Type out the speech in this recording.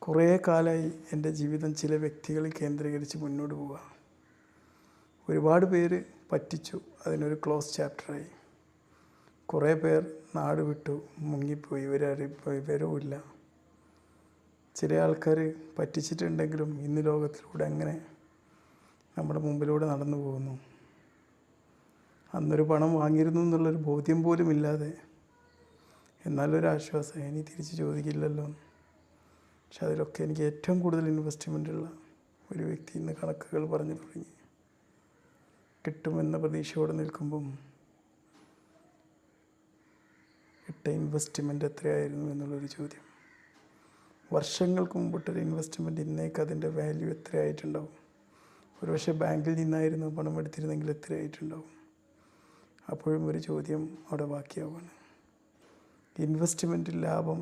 കുറേ കാലമായി എൻ്റെ ജീവിതം ചില വ്യക്തികളിൽ കേന്ദ്രീകരിച്ച് മുന്നോട്ട് പോവുക. ഒരുപാട് പേര് പറ്റിച്ചു, അതിനൊരു ക്ലോസ് ചാപ്റ്ററായി. കുറേ പേർ നാട് വിട്ടു, മുങ്ങിപ്പോയി, വിവരവുമില്ല. ചില ആൾക്കാർ പറ്റിച്ചിട്ടുണ്ടെങ്കിലും ഇന്ന് ലോകത്തിലൂടെ അങ്ങനെ നമ്മുടെ മുമ്പിലൂടെ നടന്നു പോകുന്നു. അന്നൊരു പണം വാങ്ങിയിരുന്നു എന്നുള്ളൊരു ബോധ്യം പോലും ഇല്ലാതെ, എന്നാലൊരാശ്വാസം, ഇനി തിരിച്ച് ചോദിക്കില്ലല്ലോ. പക്ഷെ അതിലൊക്കെ എനിക്ക് ഏറ്റവും കൂടുതൽ ഇൻവെസ്റ്റ്മെൻറ്റുള്ള ഒരു വ്യക്തി ഇന്ന് കണക്കുകൾ പറഞ്ഞു തുടങ്ങി. കിട്ടുമെന്ന പ്രതീക്ഷയോടെ നിൽക്കുമ്പം ഇട്ട ഇൻവെസ്റ്റ്മെൻറ്റ് എത്രയായിരുന്നു എന്നുള്ളൊരു ചോദ്യം. വർഷങ്ങൾക്ക് മുമ്പിട്ടൊരു ഇൻവെസ്റ്റ്മെൻറ്റ് ഇന്നേക്ക് അതിൻ്റെ വാല്യൂ എത്രയായിട്ടുണ്ടാവും? ഒരുപക്ഷെ ബാങ്കിൽ നിന്നായിരുന്നു പണം എടുത്തിരുന്നെങ്കിൽ എത്രയായിട്ടുണ്ടാവും? അപ്പോഴും ഒരു ചോദ്യം അവിടെ ബാക്കിയാവുകയാണ്. ഇൻവെസ്റ്റ്മെൻറ്റ് ലാഭം